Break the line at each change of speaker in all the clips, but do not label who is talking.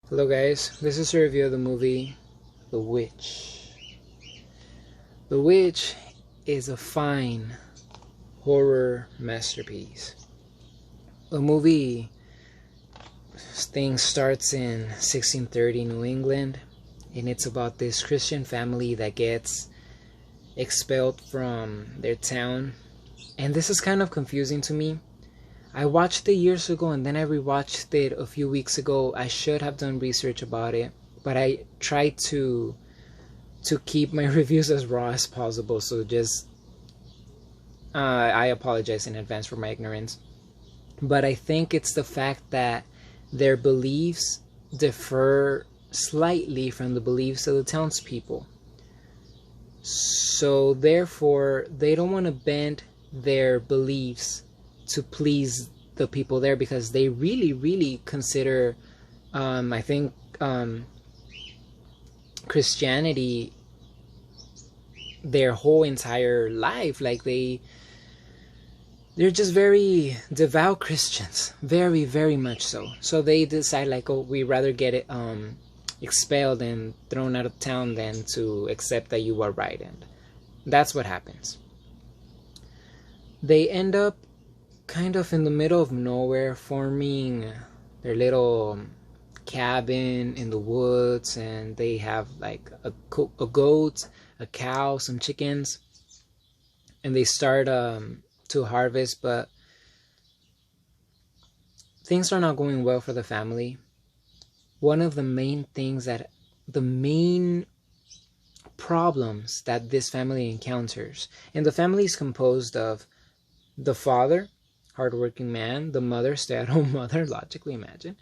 Hello guys, this is a review of the movie The Witch. The Witch is a fine horror masterpiece. The movie starts in 1630 New England, and it's about this Christian family that gets expelled from their town. And this is kind of confusing to me. I watched it years ago and then I rewatched it a few weeks ago. I should have done research about it, but I tried to keep my reviews as raw as possible, so just I apologize in advance for my ignorance. But I think it's the fact that their beliefs differ slightly from the beliefs of the townspeople. So therefore, they don't want to bend their beliefs to please the people there, because they really consider I think Christianity their whole entire life. Like they're just very devout Christians, very much so. So they decide, like, oh, we rather get it expelled and thrown out of town than to accept that you are right. And that's what happens. They end up kind of in the middle of nowhere, forming their little cabin in the woods, and they have like a goat, a cow, some chickens, and they start to harvest, but things are not going well for the family. One of the main problems that this family encounters, and the family is composed of the father, hardworking man, the mother, stay-at-home mother, logically imagine,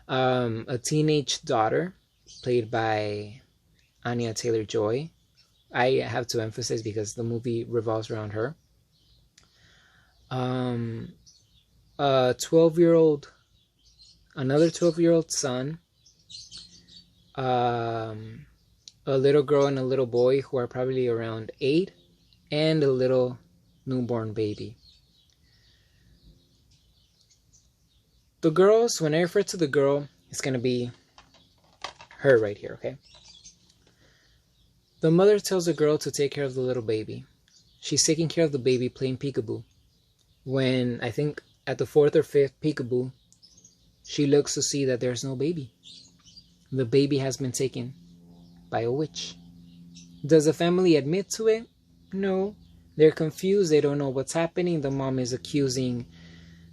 a teenage daughter played by Anya Taylor-Joy. I have to emphasize because the movie revolves around her. A 12-year-old, another 12-year-old son, a little girl and a little boy who are probably around 8, and a little newborn baby. The girls, when I refer to the girl, it's going to be her right here, okay? The mother tells the girl to take care of the little baby. She's taking care of the baby playing peekaboo. When, I think, at the 4th or 5th peekaboo, she looks to see that there's no baby. The baby has been taken by a witch. Does the family admit to it? No. They're confused. They don't know what's happening. The mom is accusing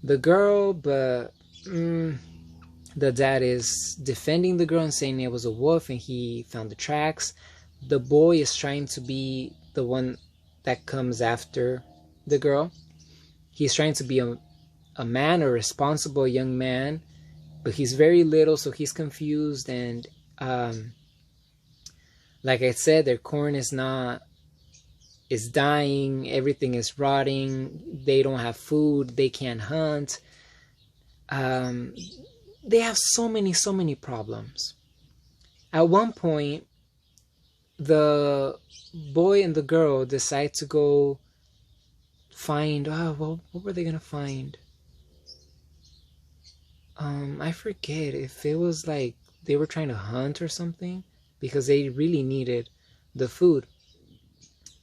the girl, but the dad is defending the girl and saying it was a wolf and he found the tracks. The boy is trying to be the one that comes after the girl. He's trying to be a man, a responsible young man, but he's very little, so he's confused. And like I said, their corn is dying, everything is rotting, they don't have food, they can't hunt. They have so many problems. At one point, the boy and the girl decide to go find, what were they gonna find? I forget if it was like they were trying to hunt or something, because they really needed the food.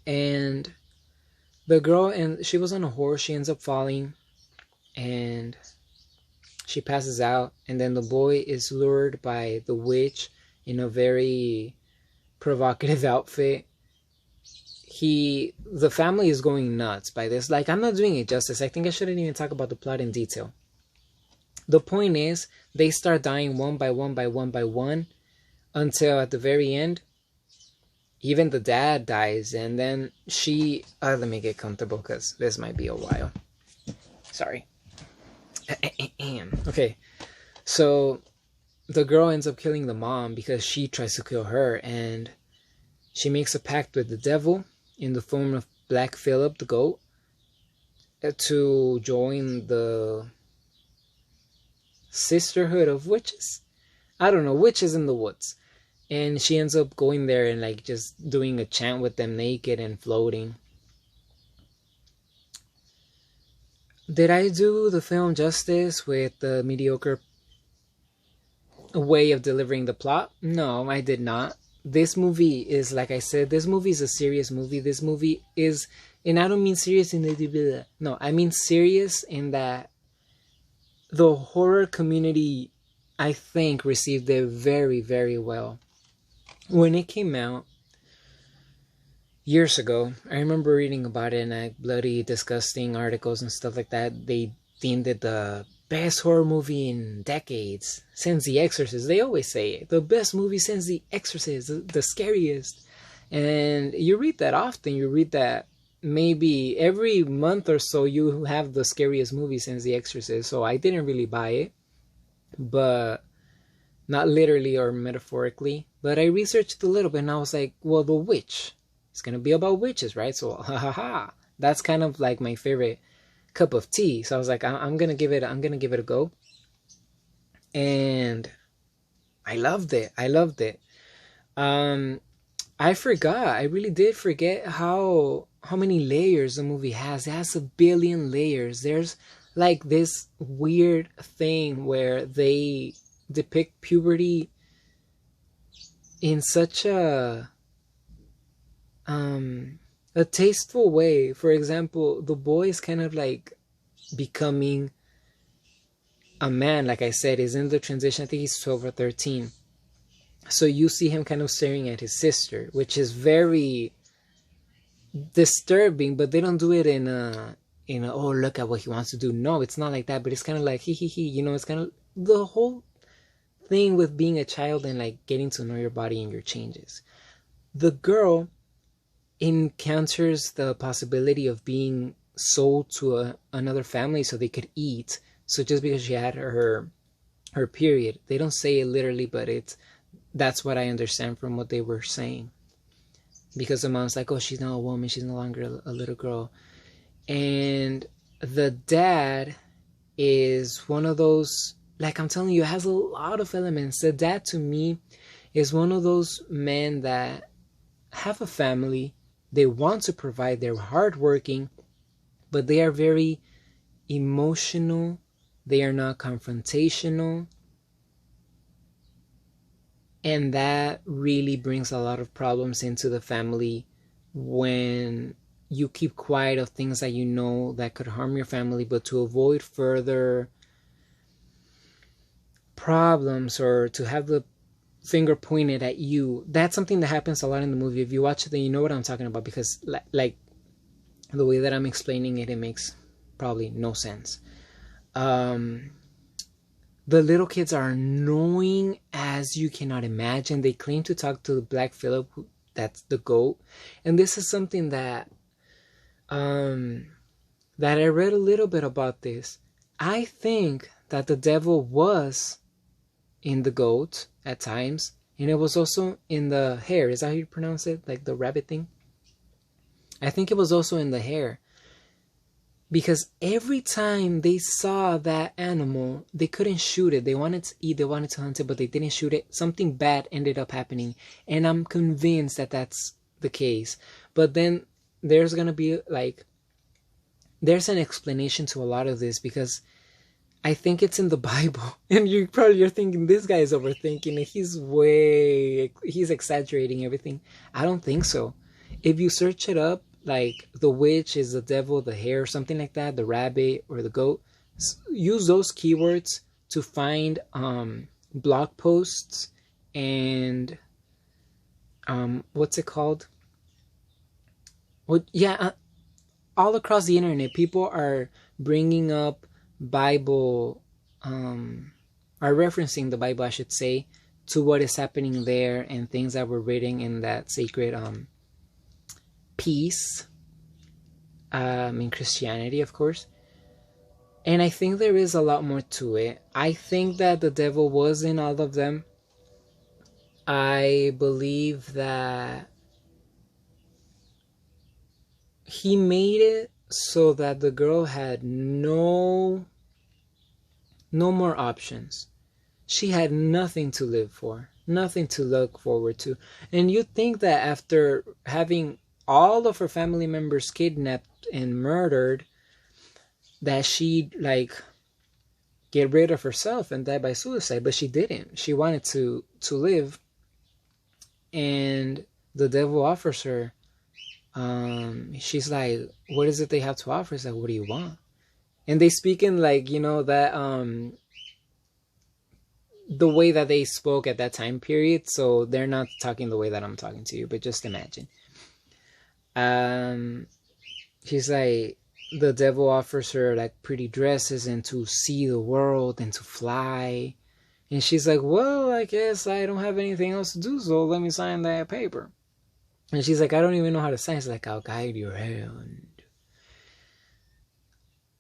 And the girl, and she was on a horse, she ends up falling and she passes out, and then the boy is lured by the witch in a very provocative outfit. The family is going nuts by this. Like, I'm not doing it justice. I think I shouldn't even talk about the plot in detail. The point is, they start dying one by one, until at the very end, even the dad dies, and then she... let me get comfortable, because this might be a while. Sorry. Okay, so the girl ends up killing the mom because she tries to kill her, and she makes a pact with the devil in the form of Black Phillip the goat to join the sisterhood of witches. I don't know, witches in the woods. And she ends up going there and like just doing a chant with them naked and floating. Did I do the film justice with the mediocre way of delivering the plot. No, I did not. This movie is, like I said, this movie is a serious movie. This movie is, and I don't mean serious in the, no, I mean serious in that the horror community, I think, received it very, very well. When it came out years ago, I remember reading about it in like bloody, disgusting articles and stuff like that. They deemed it the best horror movie in decades, since The Exorcist. They always say it, the best movie since The Exorcist, the scariest. And you read that often. You read that maybe every month or so you have the scariest movie since The Exorcist. So I didn't really buy it, but not literally or metaphorically. But I researched a little bit and I was like, well, The Witch, it's gonna be about witches, right? So that's kind of like my favorite cup of tea. So I was like, I'm gonna give it a go. And I loved it. I really did forget how many layers the movie has. It has a billion layers. There's like this weird thing where they depict puberty in such a tasteful way. For example, the boy is kind of like becoming a man. Like I said, is in the transition. I think he's 12 or 13. So you see him kind of staring at his sister, which is very disturbing, but they don't do it in a oh, look at what he wants to do. No, it's not like that, but it's kind of like he, you know, it's kind of the whole thing with being a child and like getting to know your body and your changes. The girl encounters the possibility of being sold to another family so they could eat. So just because she had her period, they don't say it literally, but that's what I understand from what they were saying. Because the mom's like, oh, she's now a woman, she's no longer a little girl. And the dad is one of those, like I'm telling you, it has a lot of elements. The dad to me is one of those men that have a family, they want to provide, they're hardworking, but they are very emotional, they are not confrontational. And that really brings a lot of problems into the family when you keep quiet of things that you know that could harm your family, but to avoid further problems or to have the finger pointed at you. That's something that happens a lot in the movie. If you watch it, then you know what I'm talking about, because like the way that I'm explaining it, it makes probably no sense. The little kids are annoying as you cannot imagine. They claim to talk to Black Phillip, that's the goat. And this is something that that I read a little bit about this. I think that the devil was in the goat at times, and it was also in the hare. Is that how you pronounce it? Like the rabbit thing? I think it was also in the hare. Because every time they saw that animal, they couldn't shoot it. They wanted to eat, they wanted to hunt it, but they didn't shoot it. Something bad ended up happening. And I'm convinced that that's the case. But then there's going to be like, there's an explanation to a lot of this, because I think it's in the Bible. And you're thinking, this guy is overthinking it. He's exaggerating everything. I don't think so. If you search it up, like the witch is the devil, the hare, something like that, the rabbit or the goat, use those keywords to find blog posts and what's it called? Well, yeah, all across the internet, people are bringing up Bible, are referencing the Bible, I should say, to what is happening there and things that were written in that sacred piece in Christianity, of course. And I think there is a lot more to it. I think that the devil was in all of them. I believe that he made it so that the girl had no more options. She had nothing to live for, nothing to look forward to. And you'd think that after having all of her family members kidnapped and murdered, that she'd like get rid of herself and die by suicide, but she didn't. She wanted to live, and the devil offers her. She's like, what is it they have to offer? It's like, what do you want? And they speak in like, you know, that the way that they spoke at that time period. So they're not talking the way that I'm talking to you, but just imagine. She's like, the devil offers her like pretty dresses and to see the world and to fly. And she's like, well, I guess I don't have anything else to do, so let me sign that paper. And she's like, I don't even know how to sign. It's like, I'll guide your hand.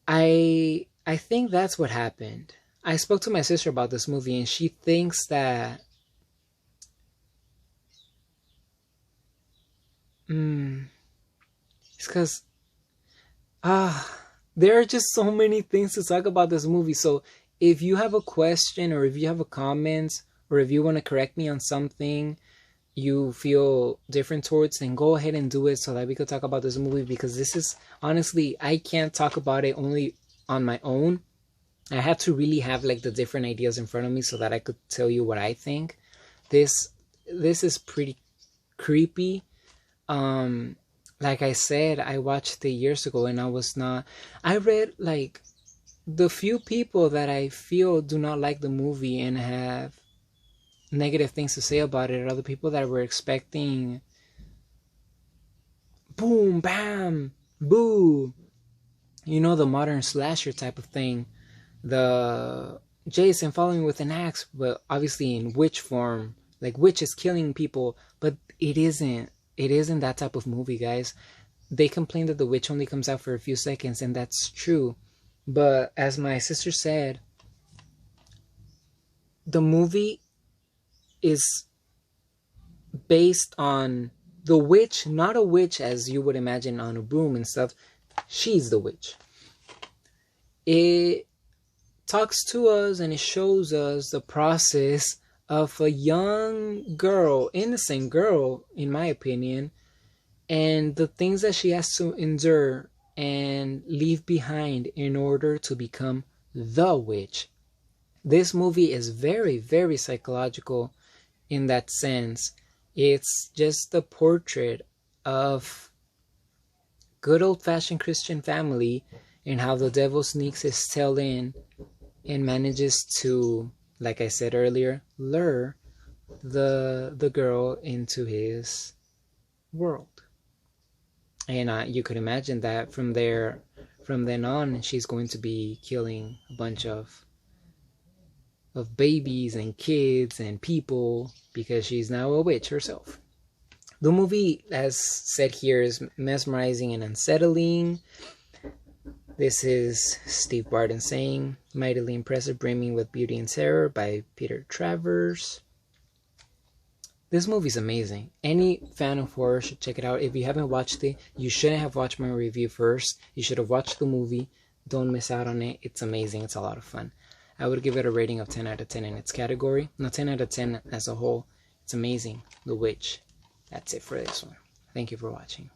I think that's what happened. I spoke to my sister about this movie, and she thinks that it's because there are just so many things to talk about this movie. So if you have a question, or if you have a comment, or if you want to correct me on something you feel different towards, then go ahead and do it so that we could talk about this movie, because this is, honestly, I can't talk about it only on my own. I had to really have like the different ideas in front of me so that I could tell you what I think. This is pretty creepy. Like I said, I watched it years ago, and I read like the few people that I feel do not like the movie and have negative things to say about it are the people that were expecting boom, bam, boo, you know, the modern slasher type of thing, the Jason following with an axe, but obviously in witch form, like witches killing people. But it isn't that type of movie, guys. They complain that the witch only comes out for a few seconds, and that's true, but as my sister said, the movie is based on the witch, not a witch as you would imagine on a broom and stuff. She's the witch. It talks to us and it shows us the process of a young girl, innocent girl, in my opinion, and the things that she has to endure and leave behind in order to become the witch. This movie is very, very psychological in that sense. It's just a portrait of good old-fashioned Christian family and how the devil sneaks his tail in and manages to, like I said earlier, lure the girl into his world. And you could imagine that from then on, she's going to be killing a bunch of babies and kids and people because she's now a witch herself. The movie, as said here, is mesmerizing and unsettling. This is Steve Barton saying, mightily impressive, brimming with beauty and terror by Peter Travers. This movie's amazing. Any fan of horror should check it out. If you haven't watched it, you shouldn't have watched my review first. You should have watched the movie. Don't miss out on it. It's amazing. It's a lot of fun. I would give it a rating of 10 out of 10 in its category. Not 10 out of 10 as a whole. It's amazing. The Witch. That's it for this one. Thank you for watching.